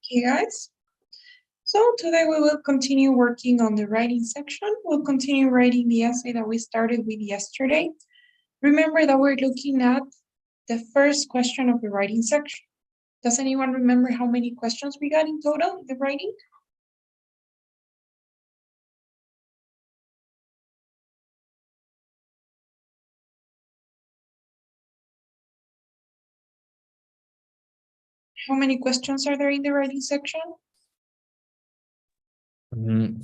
Okay, guys. So today we will continue working on the writing section. We'll continue writing the essay that we started with yesterday. Remember that we're looking at the first question of the writing section. Does anyone remember how many questions we got in total in the writing? How many questions are there in the writing section?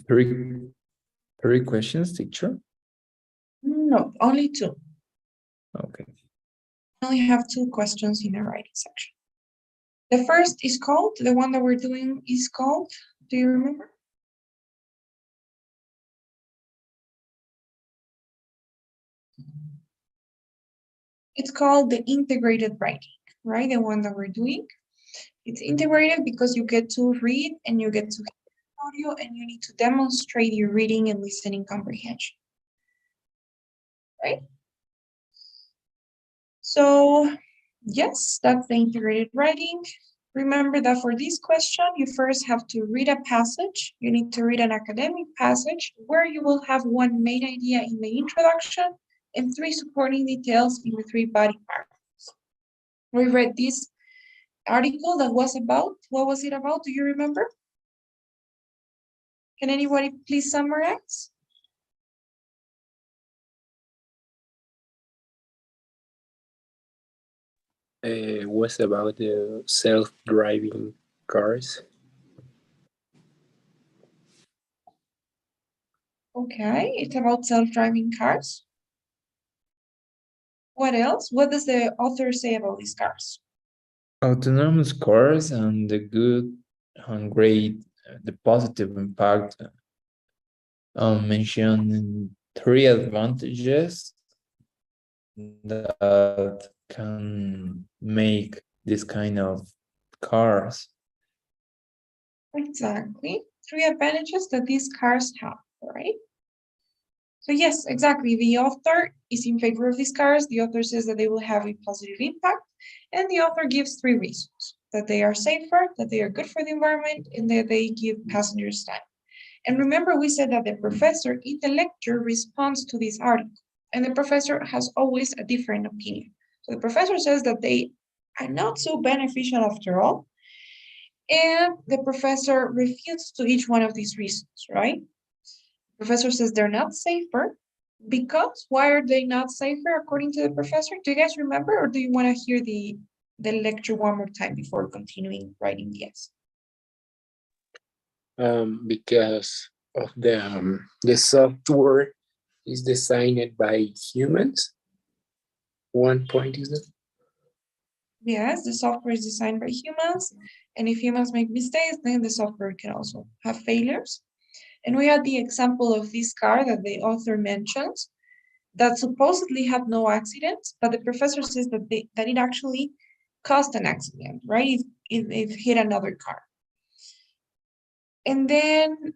Three questions, teacher? No, only two. Okay. We only have two questions in the writing section. The first is called, the one that we're doing is called, do you remember? It's called the integrated writing, right? The one that we're doing. It's integrated because you get to read and you get to hear audio and you need to demonstrate your reading and listening comprehension, right? So yes, that's the integrated writing. Remember that for this question, you first have to read a passage. You need to read an academic passage where you will have one main idea in the introduction and three supporting details in the three body paragraphs. We read this article that was about, what was it about? Do you remember? Can anybody please summarize? Was about the self-driving cars. Okay, it's about self-driving cars. What else? What does the author say about these cars? Autonomous cars and the good and great, the positive impact mentioned three advantages that can make this kind of cars. Exactly. Three advantages that these cars have, right? So yes, exactly. The author is in favor of these cars. The author says that they will have a positive impact. And the author gives three reasons: that they are safer, that they are good for the environment, and that they give passengers time. And remember, we said that the professor in the lecture responds to this article, and the professor has always a different opinion. So the professor says that they are not so beneficial after all, and the professor refutes to each one of these reasons, right? The professor says they're not safer because why are they not safer according to the professor? Do you guys remember, or do you want to hear the lecture one more time before continuing writing the essay? Because of the software is designed by humans. One point is that? Yes, the software is designed by humans, and if humans make mistakes, then the software can also have failures. And we had the example of this car that the author mentions that supposedly had no accidents, but the professor says that it actually caused an accident, right? It hit another car. And then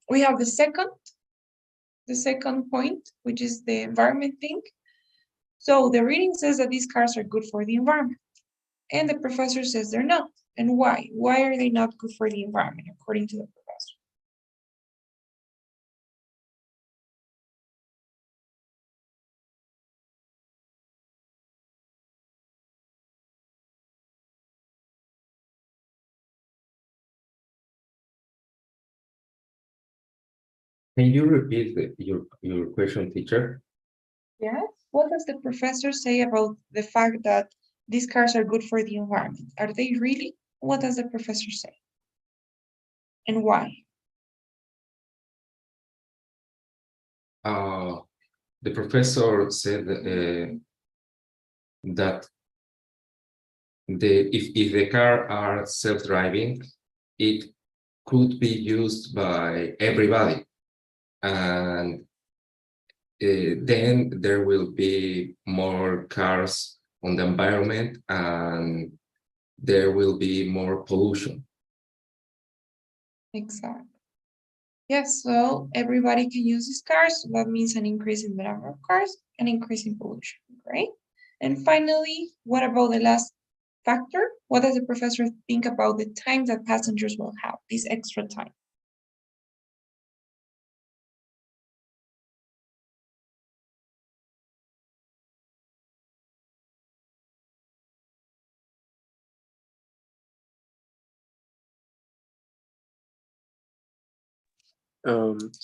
we have the second point, which is the environment thing. So the reading says that these cars are good for the environment, and the professor says they're not. And why? Why are they not good for the environment, according to the professor? Can you repeat your question, teacher? Yes. What does the professor say about the fact that these cars are good for the environment? Are they really? What does the professor say? And why? The professor said that if the car are self-driving, it could be used by everybody, and then there will be more cars on the environment, and there will be more pollution. Exactly. Yes, so everybody can use these cars. So that means an increase in the number of cars, an increase in pollution, right? And finally, what about the last factor, what does the professor think about the time that passengers will have, this extra time?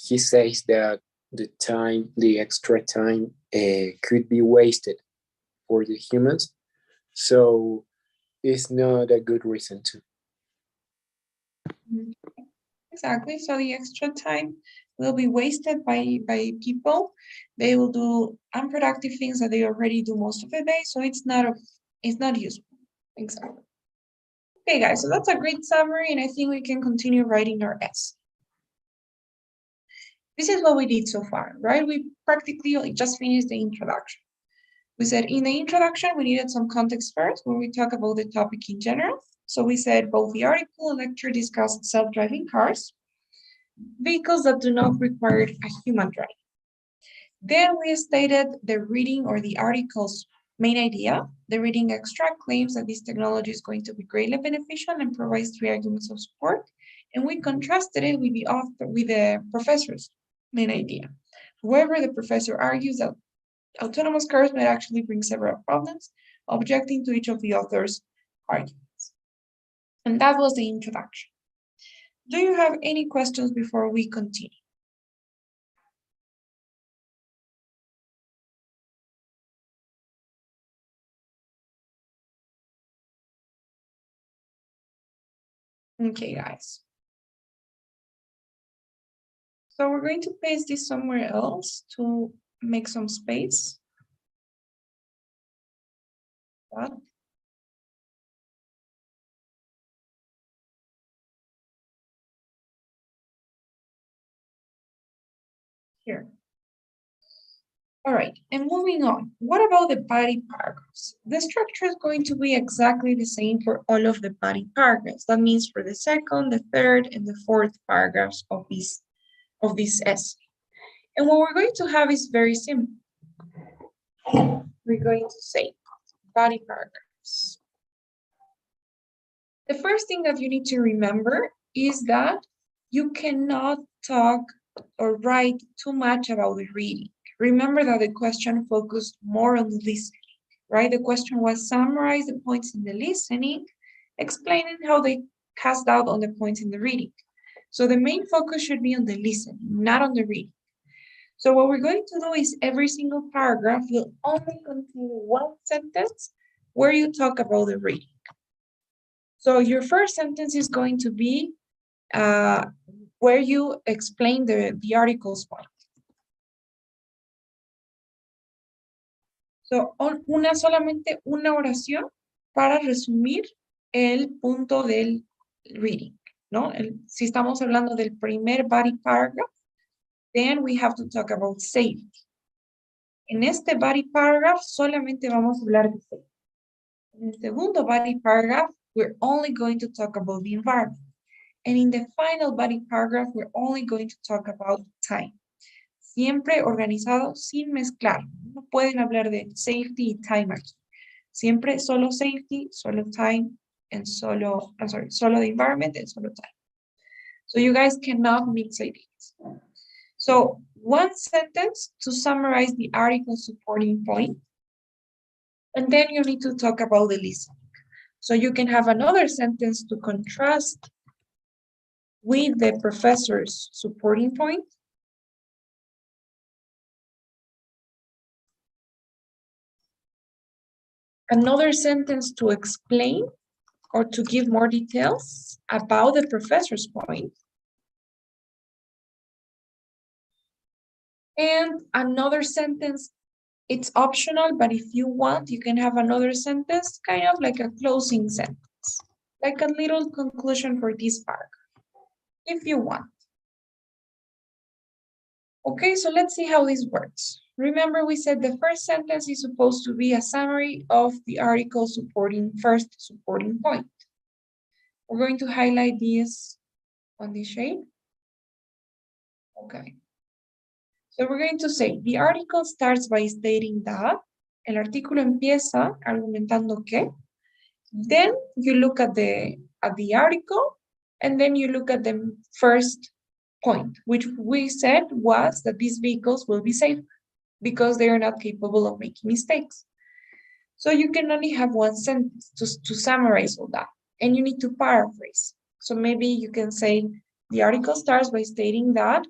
He says that the extra time could be wasted for the humans, so it's not a good reason to. Exactly. So the extra time will be wasted by people. They will do unproductive things that they already do most of the day. So it's not useful. Exactly. Okay, guys. So that's a great summary, and I think we can continue writing our essay. This is what we did so far, right? We practically just finished the introduction. We said in the introduction, we needed some context first where we talk about the topic in general. So we said both the article and lecture discussed self-driving cars, vehicles that do not require a human drive. Then we stated the reading or the article's main idea. The reading extract claims that this technology is going to be greatly beneficial and provides 3 arguments of support. And we contrasted it with the professor's main idea. However, the professor argues that autonomous cars might actually bring several problems, objecting to each of the author's arguments. And that was the introduction. Do you have any questions before we continue? Okay, guys. So we're going to paste this somewhere else to make some space. That. Here. All right, and moving on. What about the body paragraphs? The structure is going to be exactly the same for all of the body paragraphs. That means for the second, the third, and the fourth paragraphs of this essay. And what we're going to have is very simple. We're going to say body paragraphs. The first thing that you need to remember is that you cannot talk or write too much about the reading. Remember that the question focused more on the listening, right? The question was summarize the points in the listening, explaining how they cast out on the points in the reading. So the main focus should be on the listening, not on the reading. So what we're going to do is every single paragraph will only contain one sentence where you talk about the reading. So your first sentence is going to be where you explain the article's point. So, solamente una oración para resumir el punto del reading, ¿no? Si estamos hablando del primer body paragraph, then we have to talk about safety. En este body paragraph solamente vamos a hablar de safety. En el segundo body paragraph, we're only going to talk about the environment. And in the final body paragraph, we're only going to talk about time. Siempre organizado sin mezclar. No pueden hablar de safety y time aquí. Siempre solo safety, solo time, and solo the environment and solo time. So you guys cannot mix ideas. So one sentence to summarize the article supporting point. And then you need to talk about the listening. So you can have another sentence to contrast with the professor's supporting point. Another sentence to explain or to give more details about the professor's point. And another sentence, it's optional, but if you want, you can have another sentence, kind of like a closing sentence, like a little conclusion for this paragraph, if you want. Okay, so let's see how this works. Remember, we said the first sentence is supposed to be a summary of the article first supporting point. We're going to highlight this on this shade. Okay. So we're going to say, the article starts by stating that, el artículo empieza argumentando que, Then you look at the article, and then you look at the first point, which we said was that these vehicles will be safe because they are not capable of making mistakes. So you can only have one sentence to summarize all that, and you need to paraphrase. So maybe you can say the article starts by stating that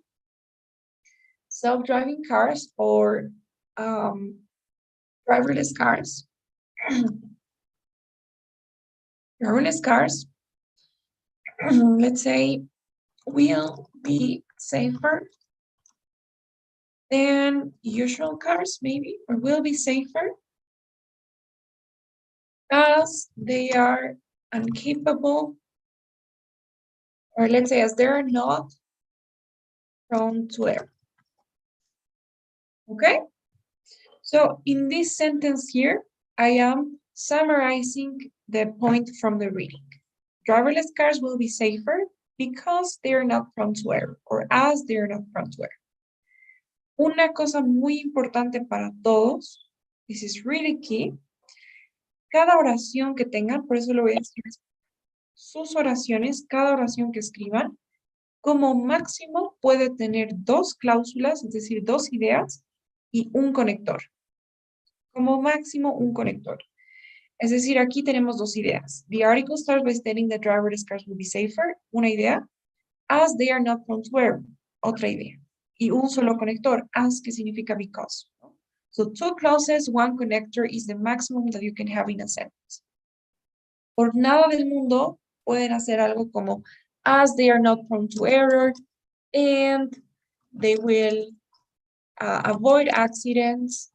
self-driving cars or driverless cars, driverless cars, let's say, will be safer than usual cars, maybe, or will be safer as they are incapable, or let's say as they are not prone to error. Okay? So in this sentence here, I am summarizing the point from the reading. Driverless cars will be safer because they are not prone to error, or as they are not prone to error. Una cosa muy importante para todos, this is really key, cada oración que tengan, por eso lo voy a decir, sus oraciones, cada oración que escriban, como máximo puede tener dos cláusulas, es decir, dos ideas y un conector. Como máximo un conector. Es decir, aquí tenemos dos ideas. The article starts by stating that driverless cars will be safer, una idea, as they are not prone to error, otra idea. Y un solo conector, as que significa because. So two clauses, one connector is the maximum that you can have in a sentence. Por nada del mundo pueden hacer algo como as they are not prone to error and they will avoid accidents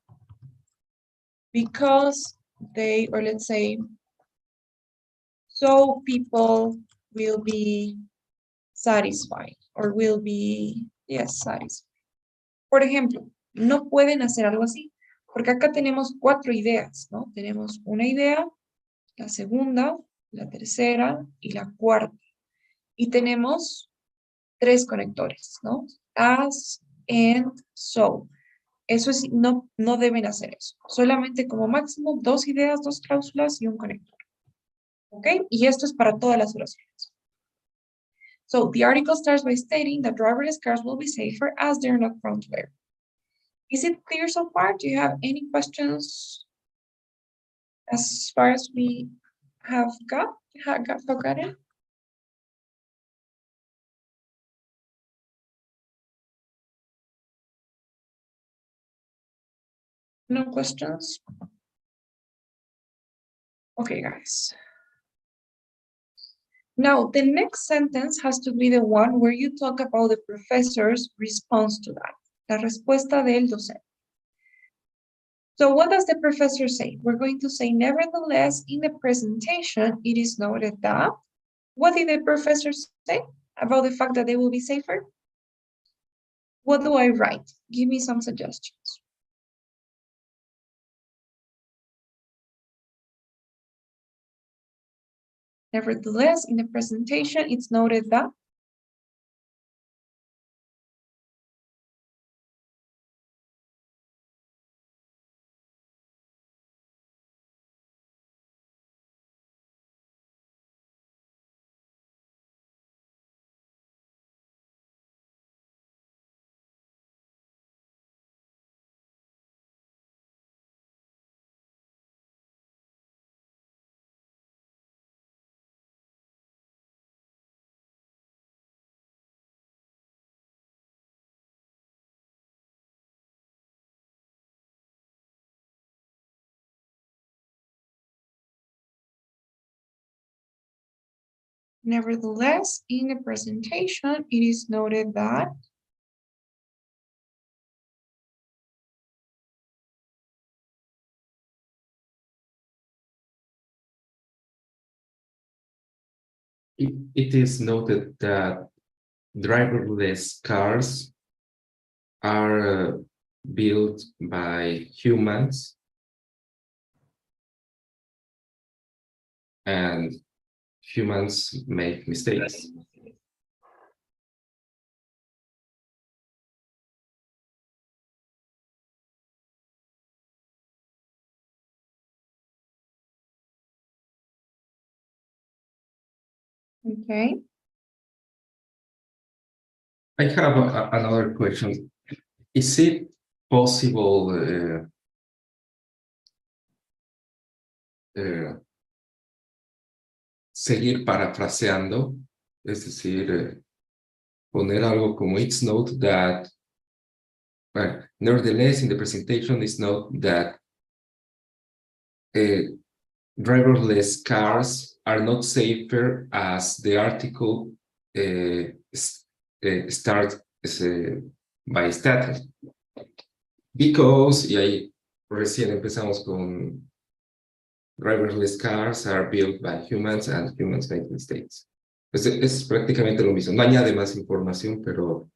because they, or let's say, so people will be satisfied or will be, yes, satisfied. Por ejemplo, no pueden hacer algo así, porque acá tenemos cuatro ideas, ¿no? Tenemos una idea, la segunda, la tercera y la cuarta. Y tenemos tres conectores, ¿no? As, and, so. Eso es, no deben hacer eso. Solamente como máximo dos ideas, dos cláusulas y un conector. ¿Ok? Y esto es para todas las oraciones. So, the article starts by stating that driverless cars will be safer as they're not prone to error. Is it clear so far? Do you have any questions as far as we have gotten? No questions? Okay, guys. Now, the next sentence has to be the one where you talk about the professor's response to that. La respuesta del docente. So what does the professor say? We're going to say, nevertheless, in the presentation, it is noted that. What did the professor say about the fact that they will be safer? What do I write? Give me some suggestions. Nevertheless, in the presentation, it's noted that. Nevertheless, in the presentation, it is noted that. It is noted that driverless cars are built by humans and humans make mistakes. Okay. I have another question. Is it possible seguir parafraseando? Es decir, poner algo como it's note that, well, nevertheless, in the presentation, it's note that driverless cars are not safer as the article starts by stating. Because, y ahí recién empezamos con driverless cars are built by humans and humans make mistakes. Es prácticamente lo mismo. No añade más información, pero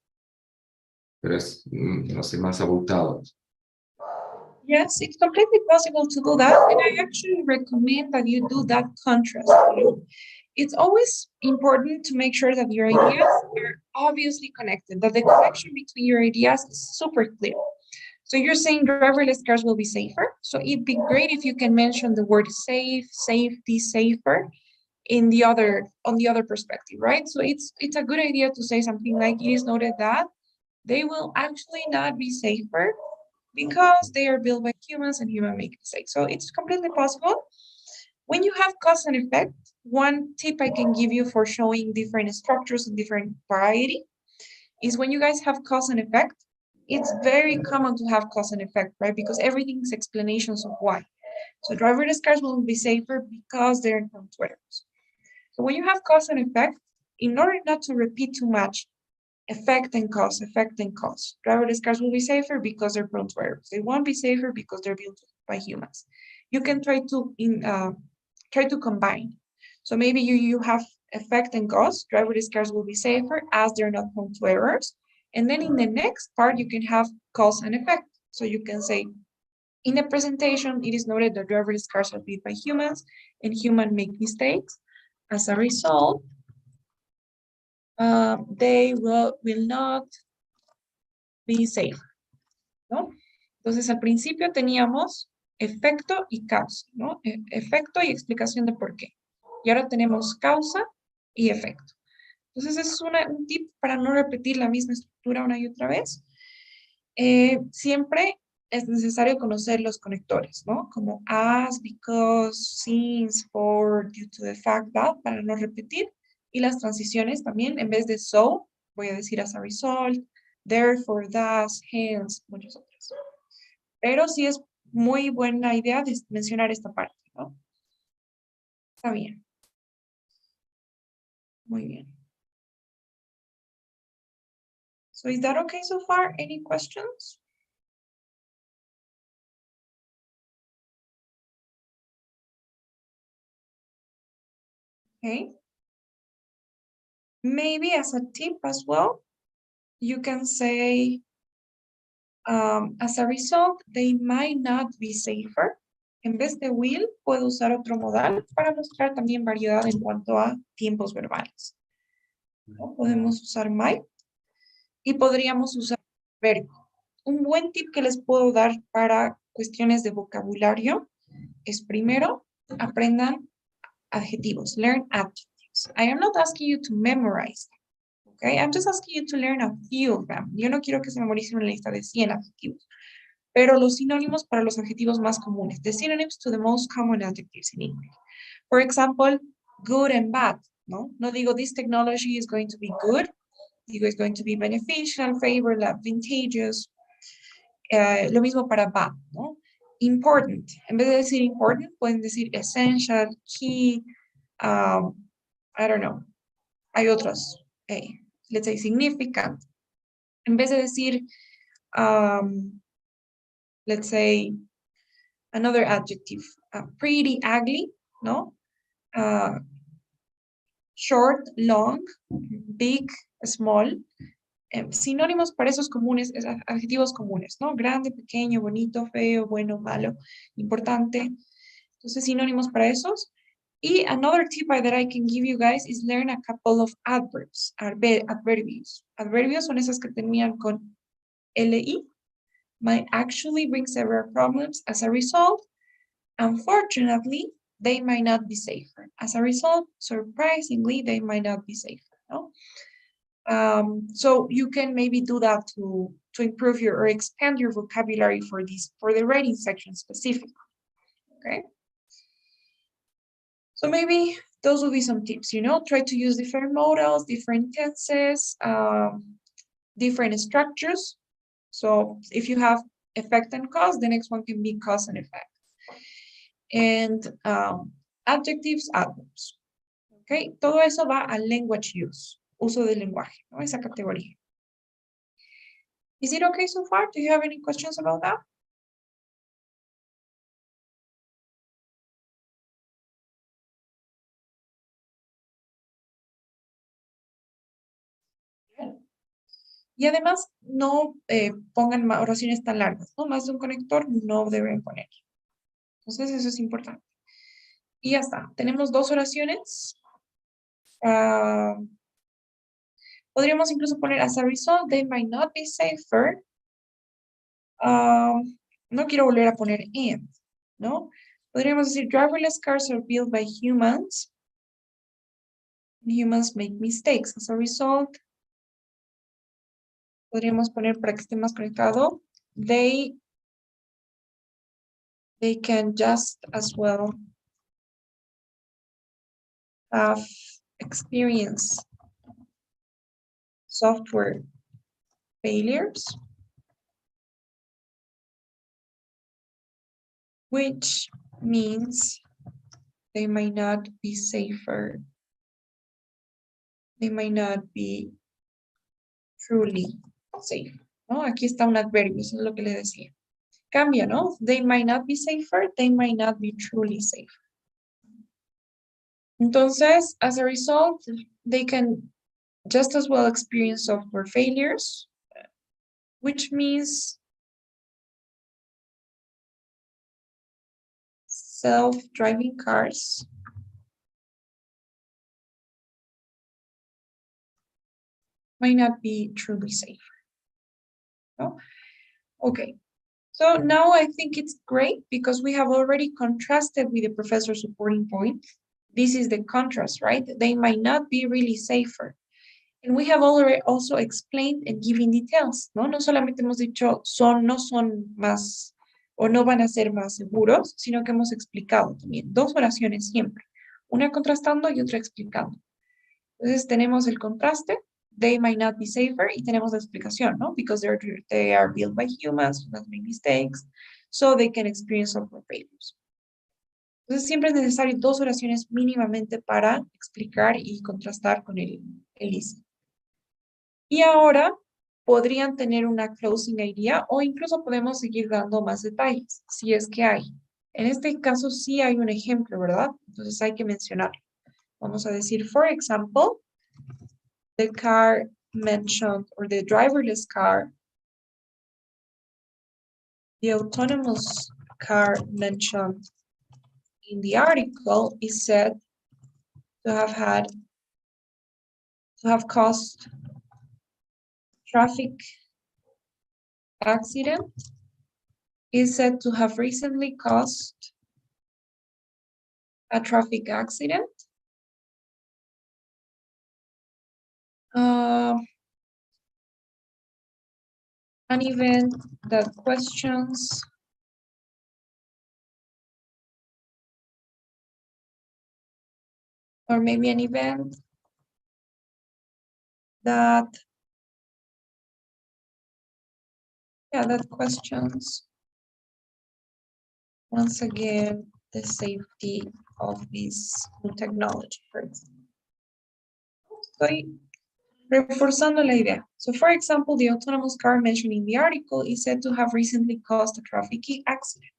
es, no sé, más abultado. Yes, it's completely possible to do that, and I actually recommend that you do that contrast. It's always important to make sure that your ideas are obviously connected, that the connection between your ideas is super clear. So you're saying driverless cars will be safer. So it'd be great if you can mention the word safe, safety, safer on the other perspective, right? So it's a good idea to say something like it is noted that they will actually not be safer because they are built by humans and human make mistakes. So it's completely possible. When you have cause and effect, one tip I can give you for showing different structures and different variety is when you guys have cause and effect, it's very common to have cause and effect, right? Because everything's explanations of why. So driverless cars will be safer because they're prone to errors. So when you have cause and effect, in order not to repeat too much, effect and cause, driverless cars will be safer because they're prone to errors. They won't be safer because they're built by humans. You can try to combine. So maybe you have effect and cause, driverless cars will be safer as they're not prone to errors. And then in the next part, you can have cause and effect. So you can say, in the presentation, it is noted that driverless cars are built by humans and humans make mistakes. As a result, they will not be safe, ¿no? Entonces, al principio teníamos efecto y causa, ¿no? Efecto y explicación de por qué. Y ahora tenemos causa y efecto. Entonces, es un tip para no repetir la misma estructura una y otra vez. Siempre es necesario conocer los conectores, ¿no? Como as, because, since, for, due to the fact that, para no repetir. Y las transiciones también, en vez de so, voy a decir as a result, therefore, thus, hence, muchas otras. Pero sí es muy buena idea de mencionar esta parte, ¿no? Está bien. Muy bien. So is that okay so far? Any questions? Okay. Maybe as a tip as well, you can say, as a result, they might not be safer. En vez de will, puedo usar otro modal para mostrar también variedad en cuanto a tiempos verbales. ¿No? Podemos usar might y podríamos usar verbo. Un buen tip que les puedo dar para cuestiones de vocabulario es primero, aprendan adjetivos, learn adjectives. I am not asking you to memorize them, okay? I'm just asking you to learn a few of them. Yo no quiero que se memoricen una lista de 100 adjetivos, pero los sinónimos para los adjetivos más comunes, the synonyms to the most common adjectives in English. For example, good and bad, ¿no? No digo this technology is going to be good, digo it's going to be beneficial, favorable, advantageous. Lo mismo para bad, ¿no? Important, en vez de decir important, pueden decir essential, key, I don't know. Hay otros, let's say significant. En vez de decir, let's say, another adjective, pretty, ugly, ¿no? Short, long, big, small. Sinónimos para esos comunes, adjetivos comunes, ¿no? Grande, pequeño, bonito, feo, bueno, malo, importante. Entonces, sinónimos para esos. Y another tip that I can give you guys is learn a couple of adverbs, adverbios. Adverbios son esas que terminan con li, might actually bring several problems as a result. Unfortunately, they might not be safer. As a result, surprisingly, they might not be safer, no? So you can maybe do that to improve your or expand your vocabulary for the writing section specifically, okay? So maybe those will be some tips, try to use different modals, different tenses, different structures. So if you have effect and cause, the next one can be cause and effect. And adjectives, adverbs. Okay, todo eso va al language use, uso del lenguaje, ¿no? Esa categoría. Is it okay so far? Do you have any questions about that? Y además, no pongan oraciones tan largas, ¿no? Más de un conector no deben poner. Entonces, eso es importante. Y ya está. Tenemos 2 oraciones. Podríamos incluso poner, as a result, they might not be safer. No quiero volver a poner and, ¿no? Podríamos decir, driverless cars are built by humans. Humans make mistakes. As a result, podríamos poner para que esté más conectado, they can just as well have experienced software failures, which means they might not be safer. They might not be truly safe, ¿no? Aquí está un adverbio, eso es lo que le decía. Cambia, ¿no? They might not be safer, they might not be truly safe. Entonces, as a result, they can just as well experience software failures, which means self-driving cars might not be truly safe. No? Okay, so now I think it's great because we have already contrasted with the professor's supporting point. This is the contrast, right? They might not be really safer. And we have already also explained and given details, ¿no? No solamente hemos dicho no son más o no van a ser más seguros, sino que hemos explicado también 2 oraciones siempre, una contrastando y otra explicando. Entonces tenemos el contraste, they might not be safer, y tenemos la explicación, ¿no? Because they are built by humans, humans make mistakes, so they can experience software failures. Entonces siempre es necesario 2 oraciones mínimamente para explicar y contrastar con el listening. Y ahora podrían tener una closing idea o incluso podemos seguir dando más detalles, si es que hay. En este caso sí hay un ejemplo, ¿verdad? Entonces hay que mencionarlo. Vamos a decir, for example, the car mentioned, or the driverless car, the autonomous car mentioned in the article is said to have caused traffic accident, is said to have recently caused a traffic accident. An event that questions or maybe an event that questions once again the safety of this new technology, for example. Estoy reforzando la idea. So for example, the autonomous car mentioned in the article is said to have recently caused a traffic accident,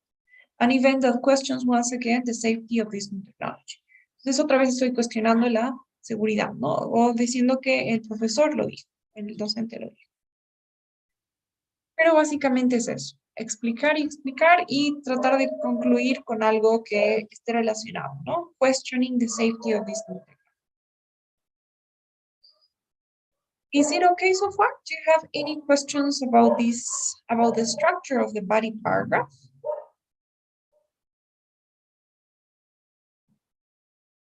an event that questions once again the safety of this new technology. Entonces otra vez estoy cuestionando la seguridad, ¿no? O diciendo que el profesor lo dijo, el docente lo dijo. Pero básicamente es eso, explicar y tratar de concluir con algo que esté relacionado, ¿no? Questioning the safety of this new technology. Is it okay so far? Do you have any questions about this, about the structure of the body paragraph?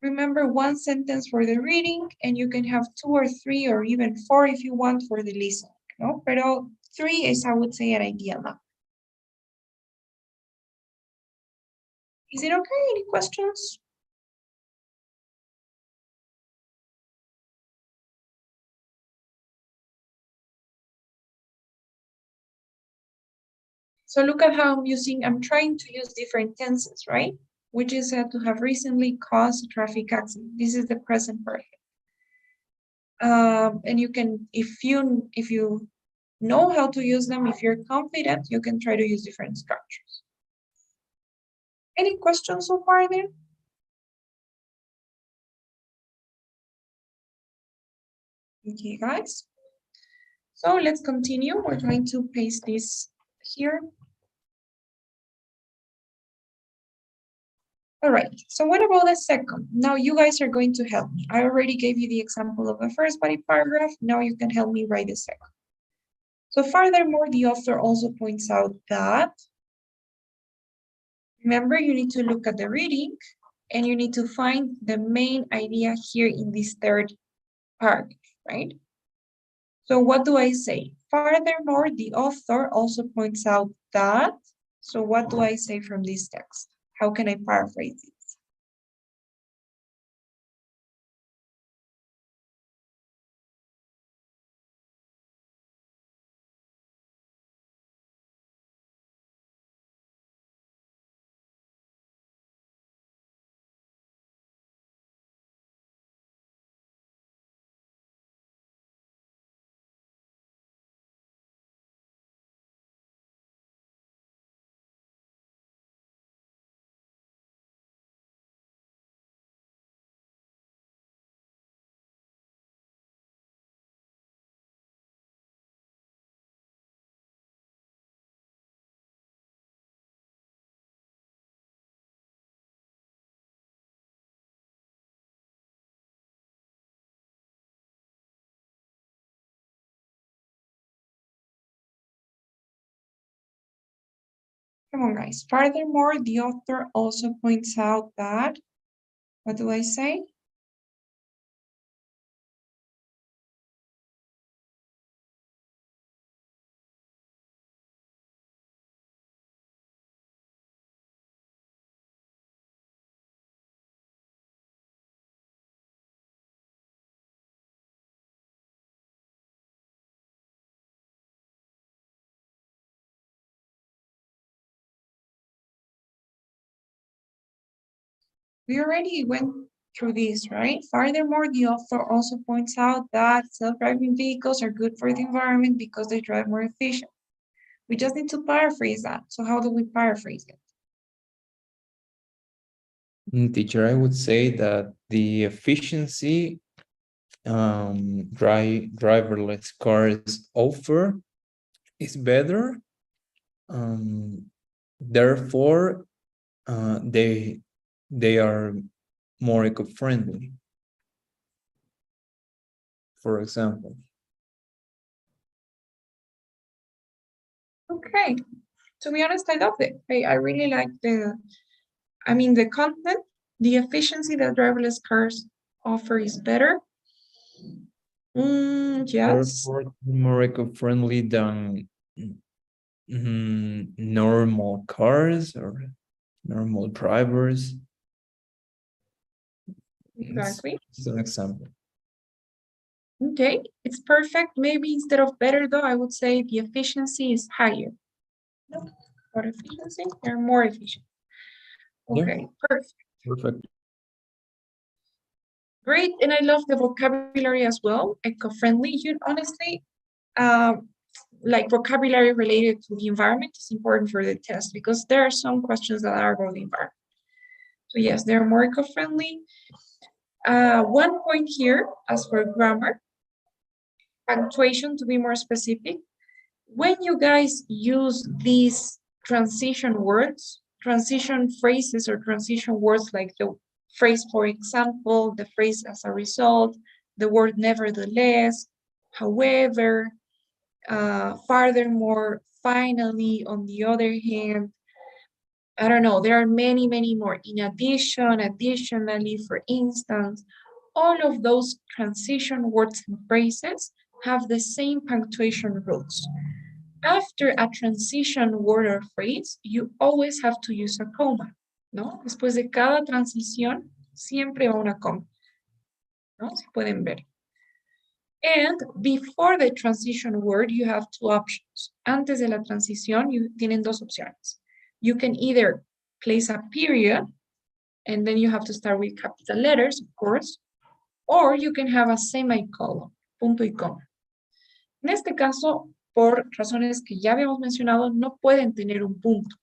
Remember, one sentence for the reading, and you can have 2 or 3 or even 4 if you want for the listening, no? Pero 3 is, I would say, an ideal number. Is it okay? Any questions? So look at how I'm trying to use different tenses, right? Which is said to have recently caused a traffic accident. This is the present perfect. And you can, if you know how to use them, if you're confident, you can try to use different structures. Any questions so far there? Okay, guys. So let's continue. We're going to paste this here. All right, so what about the second? Now you guys are going to help me. I already gave you the example of the first body paragraph. Now you can help me write the second. So furthermore, the author also points out that, remember, you need to look at the reading and you need to find the main idea here in this third paragraph, right? So what do I say? Furthermore, the author also points out that, so what do I say from this text? How can I paraphrase it? Come on, guys. Furthermore, the author also points out that, what do I say? We already went through this, right? Furthermore, the author also points out that self-driving vehicles are good for the environment because they drive more efficient. We just need to paraphrase that. So how do we paraphrase it? Teacher, I would say that the efficiency driverless cars offer is better. Therefore, they are more eco-friendly. For example. Okay. To be honest, I love it. I really like the content, the efficiency that driverless cars offer is better. Yes. Therefore, more eco-friendly than normal cars or normal drivers. Exactly. It's an example. Okay, it's perfect. Maybe instead of better though, I would say the efficiency is higher. No, what efficiency? They're more efficient. Okay, Yeah. perfect. Perfect. Great, and I love the vocabulary as well. Eco-friendly. You honestly, like vocabulary related to the environment is important for the test because there are some questions that are about the environment. So yes, they're more eco-friendly. One point here, as for grammar, punctuation to be more specific. When you guys use these transition words, transition phrases or transition words like the phrase, for example, the phrase as a result, the word nevertheless, however, furthermore, finally, on the other hand, I don't know, there are many, many more. In addition, additionally, for instance, all of those transition words and phrases have the same punctuation rules. After a transition word or phrase, you always have to use a comma, ¿no? Después de cada transición, siempre va una coma, ¿no? Se pueden ver. And before the transition word, you have two options. Antes de la transición, tienen dos opciones. You can either place a period, and then you have to start with capital letters, of course, or you can have a semicolon, punto y coma. En este caso, por razones que ya habíamos mencionado, no pueden tener un punto,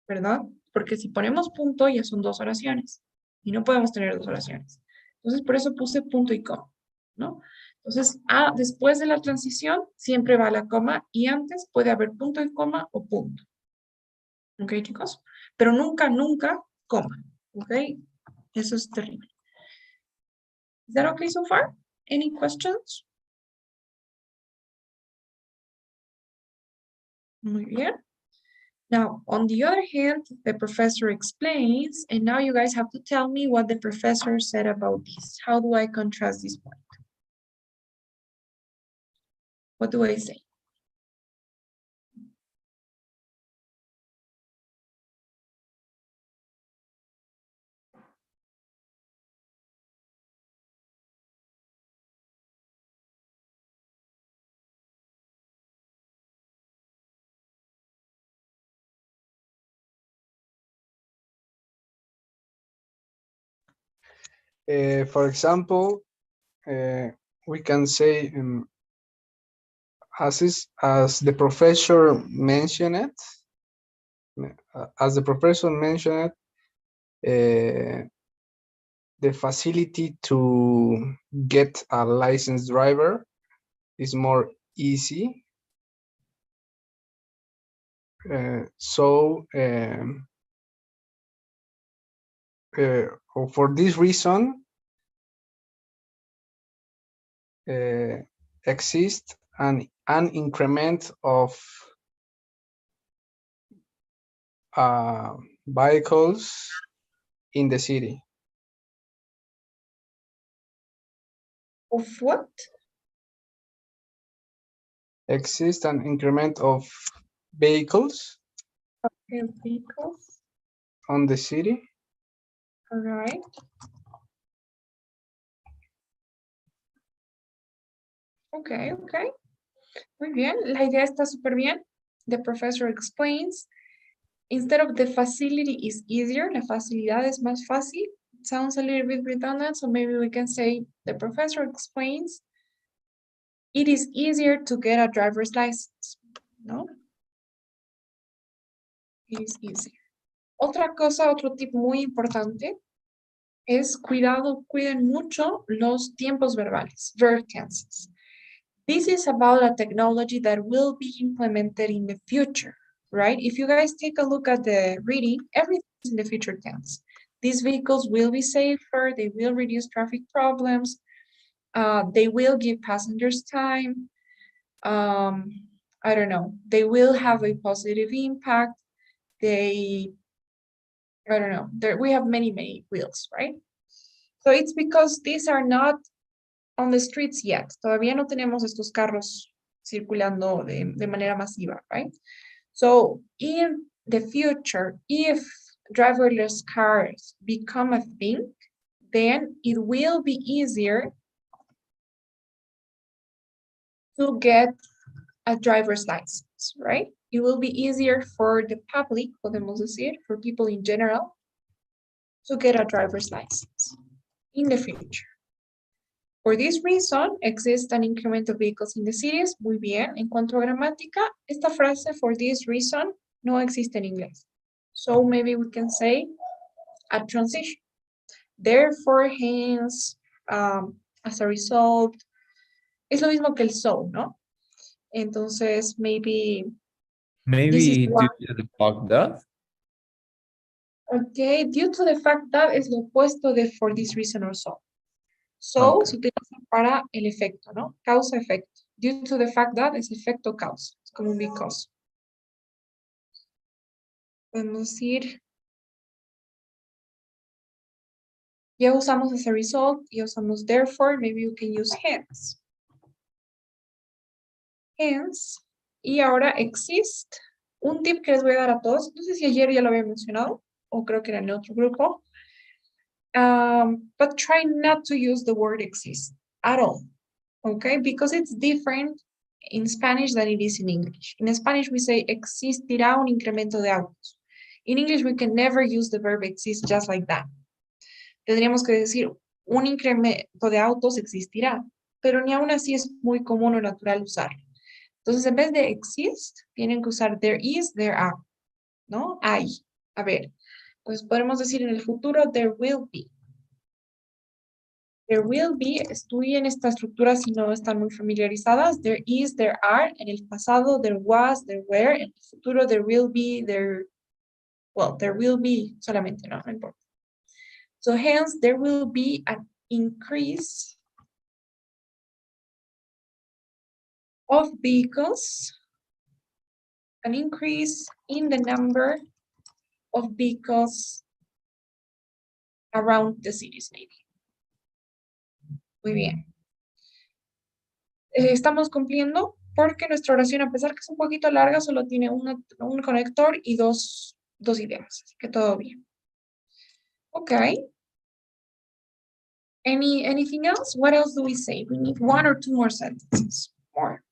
¿verdad? Porque si ponemos punto, ya son dos oraciones, y no podemos tener dos oraciones. Entonces, por eso puse punto y coma, ¿no? Entonces, después de la transición, siempre va la coma, y antes puede haber punto y coma o punto. ¿Ok, chicos? Pero nunca, nunca coma, ¿ok? Eso es terrible. Is that okay so far? Any questions? Muy bien. Now, on the other hand, the professor explains, and now you guys have to tell me what the professor said about this. How do I contrast this point? What do I say? For example, we can say, as the professor mentioned it, the facility to get a licensed driver is more easy. For this reason, exists an increment of vehicles in the city. Of what? Exists an increment of vehicles Vehicles. on the city. All right. Okay, okay. Muy bien. La idea está súper bien. The professor explains. Instead of the facility is easier, la facilidad es más fácil. It sounds a little bit redundant, so maybe we can say the professor explains. It is easier to get a driver's license, ¿no? It is easier. Otra cosa, otro tip muy importante es cuiden mucho los tiempos verbales, verb tenses. This is about a technology that will be implemented in the future, right? If you guys take a look at the reading, everything is in the future tense. These vehicles will be safer, they will reduce traffic problems, they will give passengers time, I don't know, they will have a positive impact, I don't know, we have many, many wheels, right? So it's because these are not on the streets yet. Todavía no tenemos estos carros circulando de manera masiva, right? So in the future, if driverless cars become a thing, then it will be easier to get a driver's license, right? It will be easier for the public, podemos decir, for people in general, to get a driver's license in the future. For this reason, exists an increment of vehicles in the cities. Muy bien. En cuanto a gramática, esta frase, for this reason, no existe en inglés. So maybe we can say a transition. Therefore, hence, as a result, es lo mismo que el so, ¿no? Entonces, maybe Maybe due to the fact that. Okay, due to the fact that es lo opuesto de for this reason or so. So, Okay. se utiliza para el efecto, ¿no? Causa-efecto. Due to the fact that es efecto-causa. Es como un because. Podemos decir, ya usamos as a result, ya usamos therefore, maybe you can use hence. Hence, y ahora exist. Un tip que les voy a dar a todos, no sé si ayer ya lo había mencionado, o creo que era en otro grupo, but try not to use the word exist at all, okay? Because it's different in Spanish than it is in English. In Spanish, we say existirá un incremento de autos. In English, we can never use the verb exist just like that. Tendríamos que decir, un incremento de autos existirá, pero ni aún así es muy común o natural usarlo. Entonces, en vez de exist, tienen que usar there is, there are, ¿no? Hay. A ver, pues podemos decir en el futuro, there will be. There will be, estudien esta estructura si no están muy familiarizadas. There is, there are. En el pasado, there was, there were. En el futuro, there will be, there will be solamente, no importa. So hence, there will be an increase of vehicles, an increase in the number of vehicles around the cities, maybe. Muy bien. Estamos cumpliendo porque nuestra oración, a pesar que es un poquito larga, solo tiene un conector y dos ideas, así que todo bien. Okay. Anything else? What else do we say? We need one or two more sentences. More.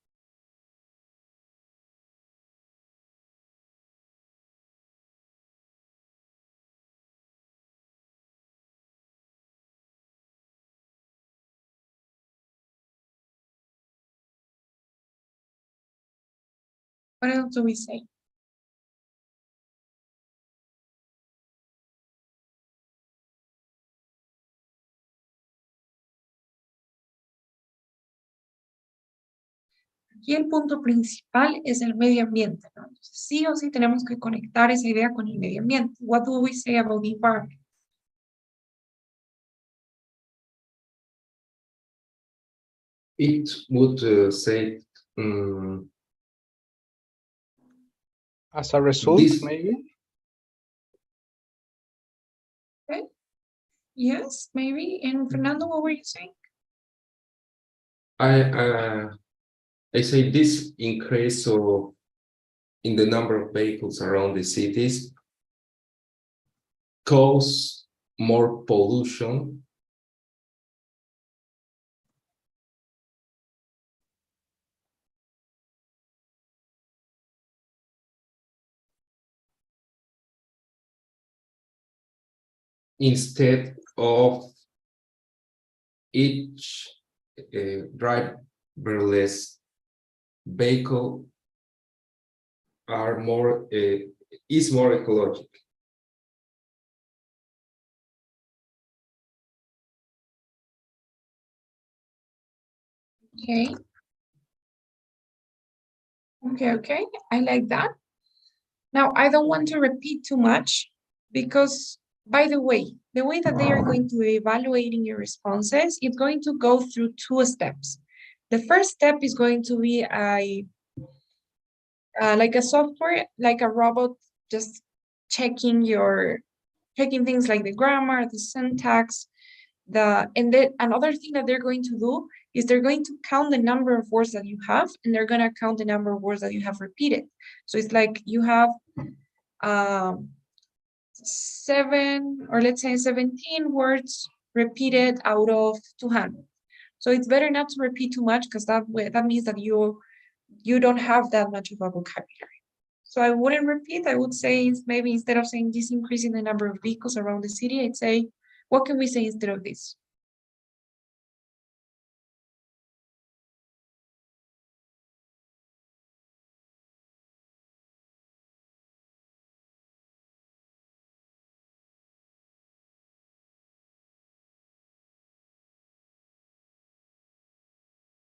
What else do we say? Aquí el punto principal es el medio ambiente, ¿no? Entonces, sí o sí tenemos que conectar esa idea con el medio ambiente. What do we say about the environment? It would say As a result, this. maybe. Okay. Yes, maybe. And Fernando, what were you saying? I say this increase in the number of vehicles around the cities cause more pollution instead of each driverless vehicle is more ecological. Okay. Okay. I like that. Now, I don't want to repeat too much because, by the way that they are going to be evaluating your responses, it's going to go through two steps. The first step is going to be like a software, like a robot, just checking things like the grammar, the syntax, and then another thing that they're going to do is they're going to count the number of words that you have, and they're going to count the number of words that you have repeated. So it's like you have 7 or let's say 17 words repeated out of 200. So it's better not to repeat too much because that means that you don't have that much of a vocabulary. So I wouldn't repeat. I would say maybe instead of saying this increase in the number of vehicles around the city, I'd say, what can we say instead of this?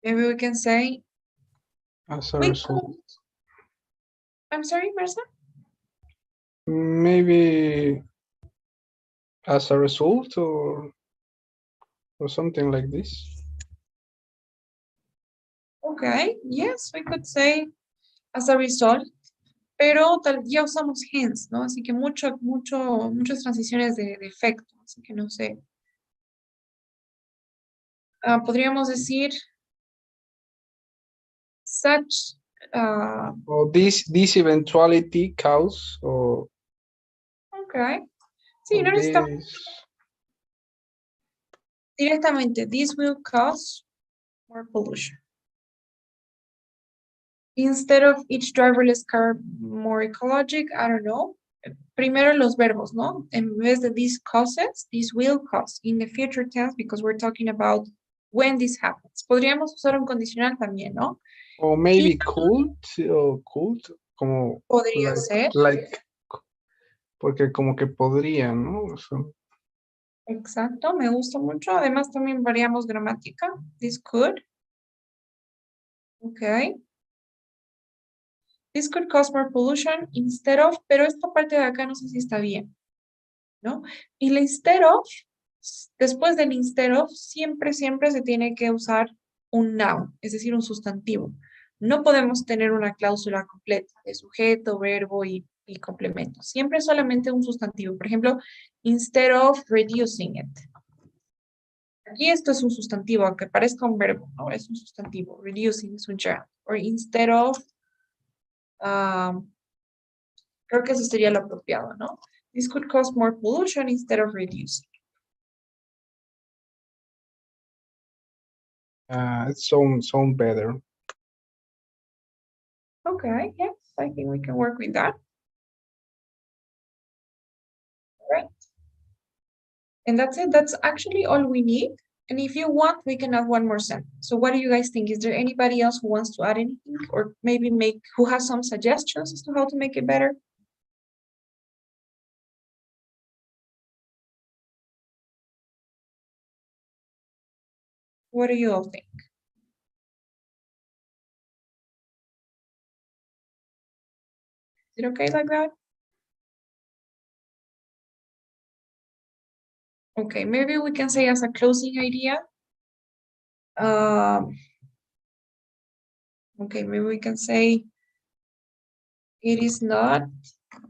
Maybe we can say, As a result. I'm sorry, Marcia? Maybe as a result or something like this. Okay, yes, we could say as a result. pero ya usamos hence, ¿no? Así que muchas transiciones de efecto, así que no sé. Podríamos decir such, Or this eventuality cause, or ok. Sí, no or necesitamos this. directamente, this will cause more pollution. Instead of each driverless car more ecologic, I don't know. Primero los verbos, ¿no? En vez de this causes, this will cause in the future tense because we're talking about when this happens. Podríamos usar un condicional también, ¿no? Or maybe could, or could, como Podría ser. like, porque como que podría, ¿no? O sea, Exacto, me gusta mucho. Además también variamos gramática. This could. Ok. This could cause more pollution instead of, pero esta parte de acá no sé si está bien, ¿no? Y la instead of, después del instead of, siempre se tiene que usar un noun, es decir, un sustantivo. No podemos tener una cláusula completa de sujeto, verbo y complemento. Siempre solamente un sustantivo. Por ejemplo, instead of reducing it. Aquí esto es un sustantivo, aunque parezca un verbo, ¿no? Es un sustantivo. Reducing es un gerund. O instead of, creo que eso sería lo apropiado, ¿no? This could cause more pollution instead of reducing. it sound better. Okay, yes, I think we can work with that. All right. And that's it. That's actually all we need. And if you want, we can add one more sentence. So what do you guys think? Is there anybody else who wants to add anything or maybe who has some suggestions as to how to make it better? What do you all think? Is it okay like that? Okay, maybe we can say as a closing idea. Okay, maybe we can say it is not,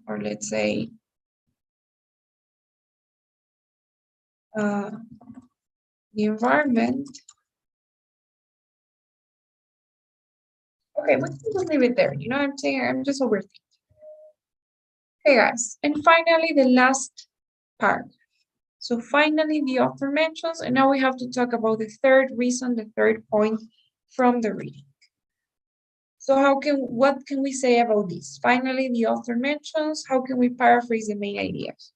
or let's say, the environment. Okay, we can just leave it there. You know what I'm saying? I'm just overthinking. Okay, guys. And finally, the last part. So finally, the author mentions, and now we have to talk about the third reason, the third point from the reading. So what can we say about this? Finally, the author mentions, how can we paraphrase the main ideas?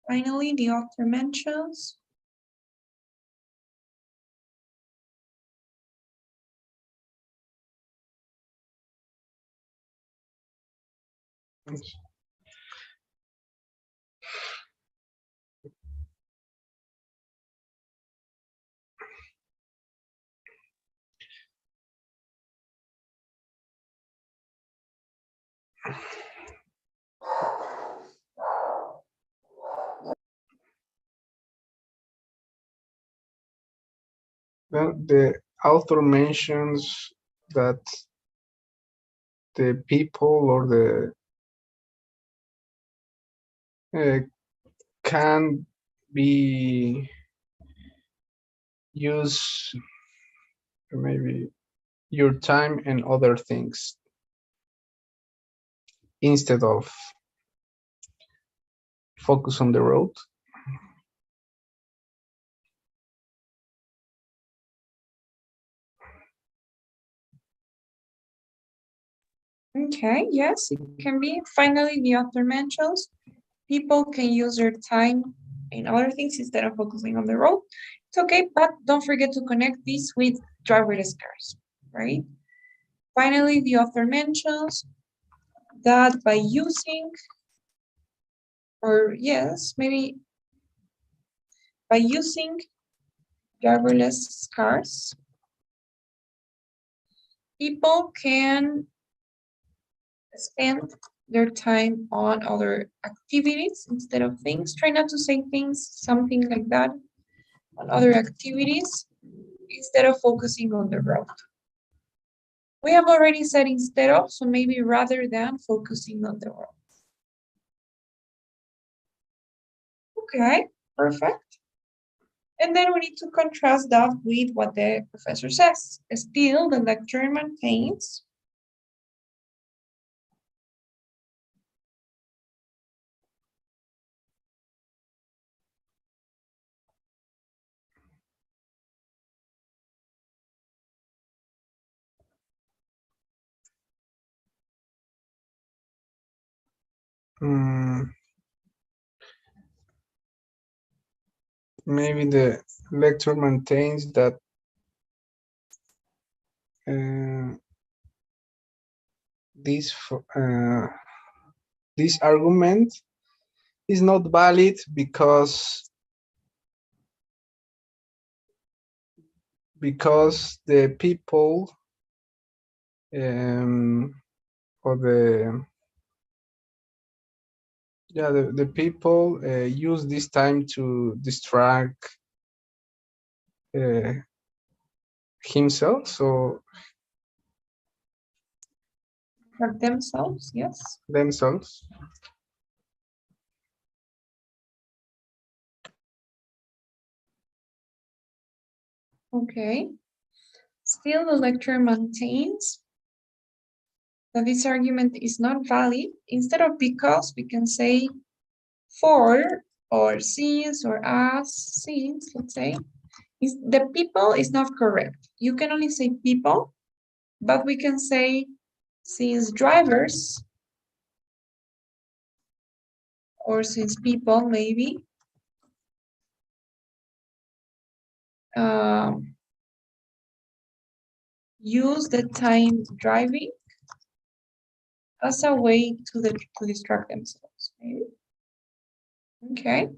Finally, the author mentions, Then the author mentions that the people or the can be use maybe your time and other things instead of focus on the road. okay, yes, it can be. Finally, the author mentions, people can use their time in other things instead of focusing on the road. It's okay, but don't forget to connect this with driverless cars, right? Finally, the author mentions that by using, or yes, maybe by using driverless cars, people can spend their time on other activities instead of things. Try not to say things, something like that, on other activities instead of focusing on the road. We have already said instead of, so maybe rather than focusing on the road. Okay, perfect. And then we need to contrast that with what the professor says. Still, the lecture maintains Maybe the lecture maintains that this argument is not valid because the people or the people use this time to distract himself, so for themselves, yes. themselves. Okay. Still, the lecturer maintains that this argument is not valid. Instead of because, we can say for or since or as, since, let's say. The people is not correct. You can only say people, but we can say since drivers or since people maybe use the time driving as a way to distract themselves. Maybe. Okay.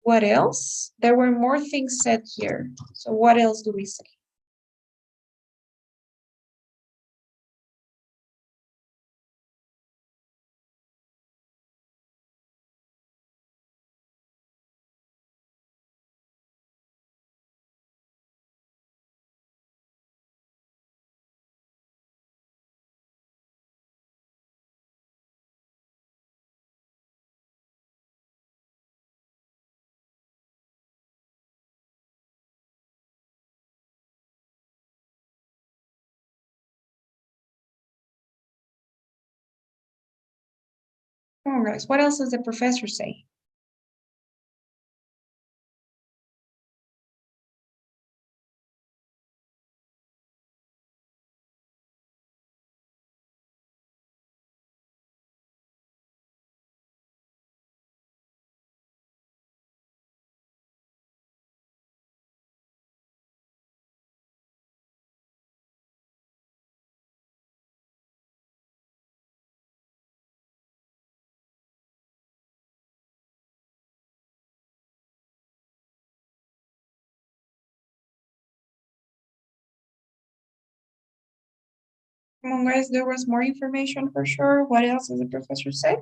What else? There were more things said here. So what else do we say? Come on, guys. What else does the professor say? Come on, guys. There was more information for sure. What else does the professor say?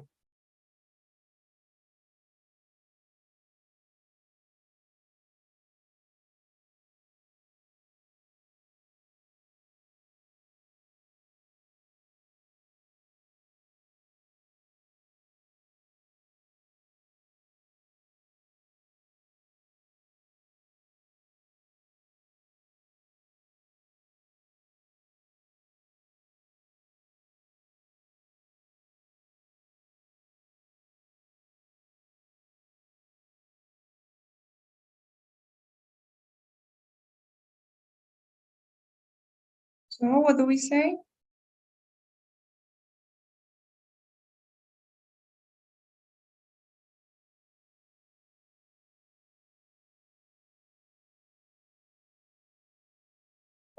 So what do we say?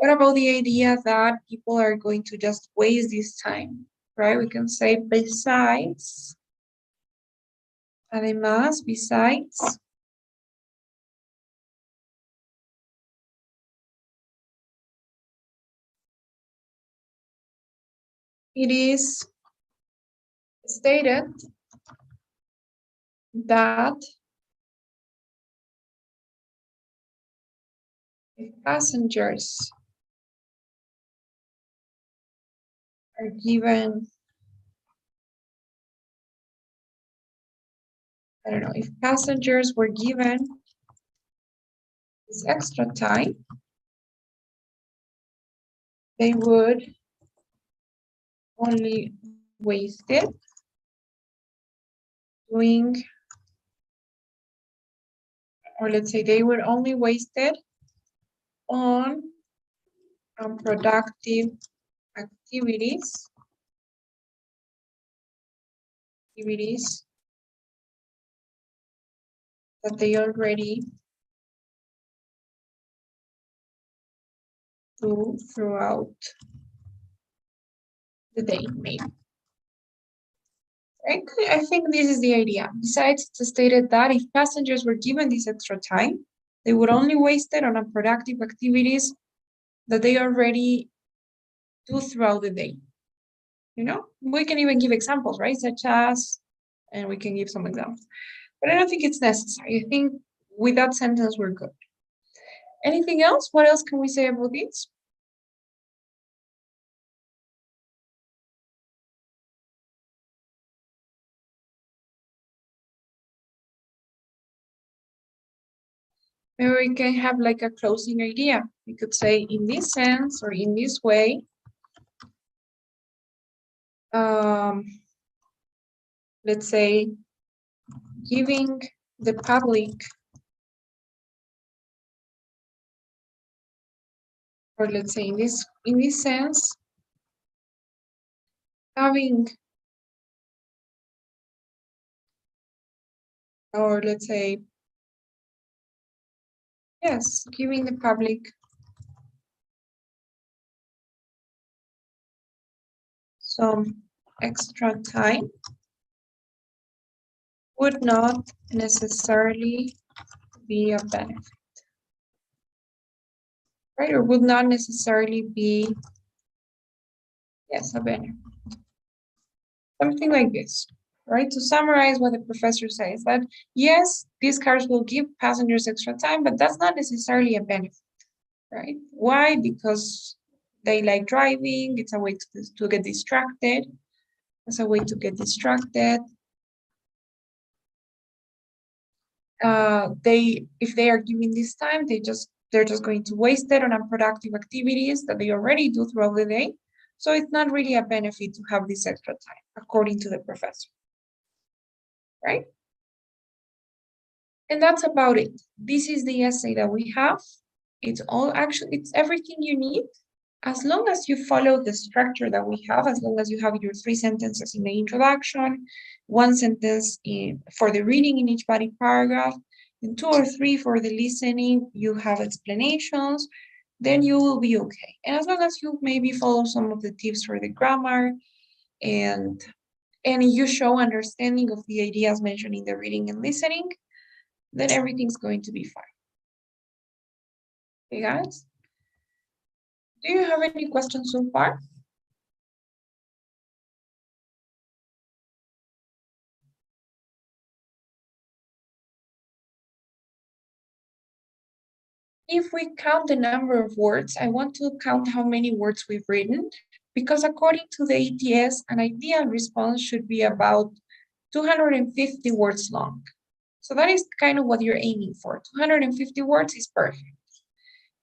What about the idea that people are going to just waste this time, right? We can say besides, además, besides, it is stated that if passengers are given, I don't know, if passengers were given this extra time, they would only waste it doing, or let's say they would only waste it on unproductive activities that they already do throughout the day, maybe. Right? I think this is the idea. Besides, it's stated that if passengers were given this extra time, they would only waste it on unproductive activities that they already do throughout the day. You know, we can even give examples, right? Such as, and we can give some examples. But I don't think it's necessary. I think with that sentence, we're good. Anything else? What else can we say about this? Maybe we can have like a closing idea. We could say in this sense or in this way. Let's say giving the public, or let's say in this sense, having, or let's say, yes, giving the public some extra time would not necessarily be a benefit, right? Or would not necessarily be, yes, a benefit. Something like this, right? To summarize what the professor says, that yes, these cars will give passengers extra time, but that's not necessarily a benefit, right? Why? Because they like driving, it's a way to get distracted. It's a way to get distracted. If they are given this time, they're just going to waste it on unproductive activities that they already do throughout the day. So it's not really a benefit to have this extra time, according to the professor, right? And that's about it. This is the essay that we have. It's everything you need. As long as you follow the structure that we have, as long as you have your 3 sentences in the introduction, 1 sentence for the reading in each body paragraph, and 2 or 3 for the listening, you have explanations, then you will be okay. And as long as you maybe follow some of the tips for the grammar and you show understanding of the ideas mentioned in the reading and listening, then everything's going to be fine. Okay, guys? Do you have any questions so far? If we count the number of words, I want to count how many words we've written, because according to the ETS, an ideal response should be about 250 words long. So that is kind of what you're aiming for. 250 words is perfect.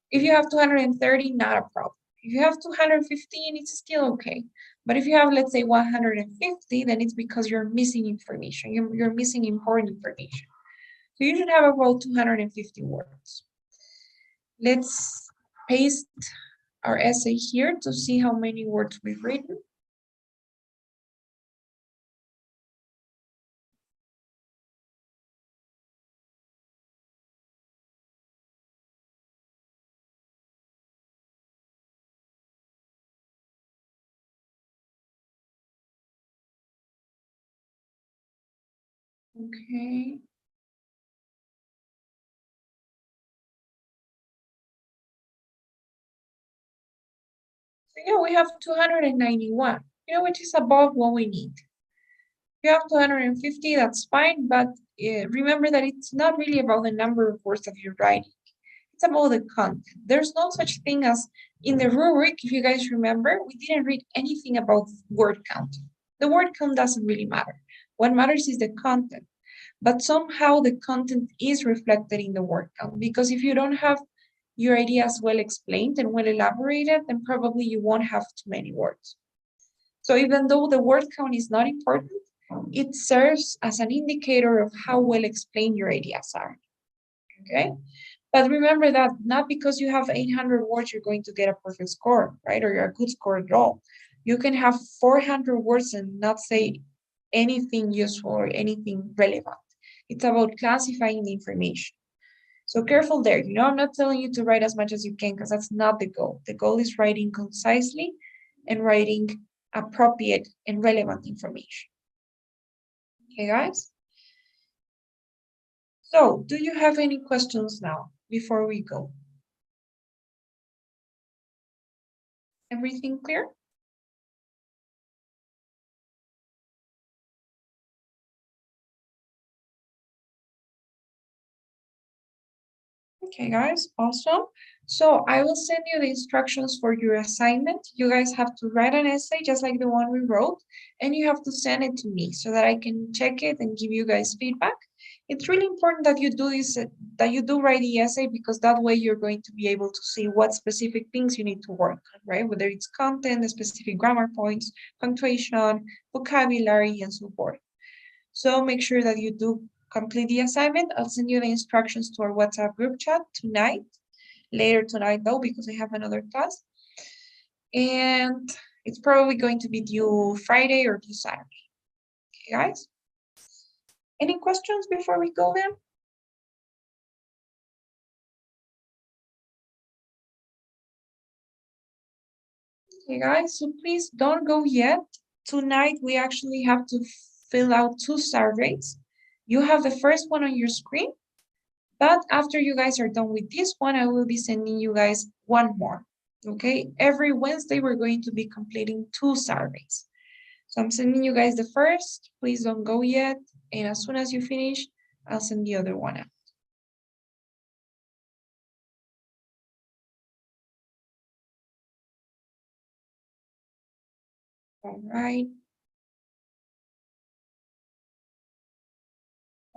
If you have 230, not a problem. If you have 215, it's still okay. But if you have, let's say, 150, then it's because you're missing information. You're missing important information. So you should have about 250 words. Let's paste our essay here to see how many words we've written. Okay. So yeah, we have 291, which is above what we need. If you have 250, that's fine, but remember that it's not really about the number of words that you're writing. It's about the content. There's no such thing as in the rubric, if you guys remember, we didn't read anything about word count. The word count doesn't really matter. What matters is the content. But somehow the content is reflected in the word count, because if you don't have your ideas well explained and well elaborated, then probably you won't have too many words. So even though the word count is not important, it serves as an indicator of how well explained your ideas are. Okay? But remember that not because you have 800 words, you're going to get a perfect score, right? Or a good score at all. You can have 400 words and not say anything useful or anything relevant. It's about classifying the information. So careful there. I'm not telling you to write as much as you can, because that's not the goal. The goal is writing concisely and writing appropriate and relevant information. Okay, guys? So, do you have any questions now before we go? Everything clear? Okay, guys, awesome. So I will send you the instructions for your assignment. You guys have to write an essay just like the one we wrote, and you have to send it to me so that I can check it and give you guys feedback. It's really important that you do this, that you do write the essay, because that way you're going to be able to see what specific things you need to work on, right? Whether it's content, specific grammar points, punctuation, vocabulary, and so forth. So make sure that you do complete the assignment. I'll send you the instructions to our WhatsApp group chat tonight, later tonight though, because I have another class. And it's probably going to be due Friday or due Saturday. Okay, guys? Any questions before we go then? Okay, guys, so please don't go yet. Tonight, we actually have to fill out 2 surveys. You have the first one on your screen, but after you guys are done with this one, I will be sending you guys one more, okay? Every Wednesday, we're going to be completing 2 surveys. So I'm sending you guys the first, please don't go yet. And as soon as you finish, I'll send the other one out. All right.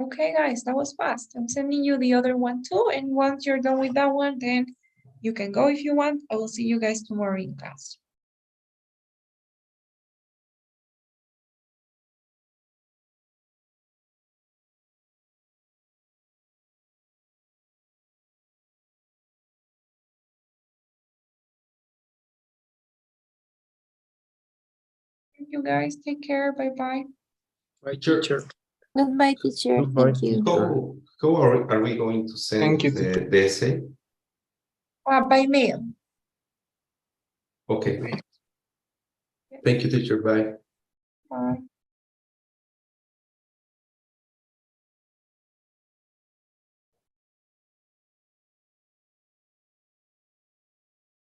Okay, guys, that was fast. I'm sending you the other one too. And once you're done with that one, then you can go if you want. I will see you guys tomorrow in class. Thank you guys. Take care. Bye-bye. Right, teacher. Goodbye, teacher. Goodbye, Thank you. teacher. How are we going to send Thank you, teacher. the essay? By mail. Okay. Thank you, teacher. Bye. Bye.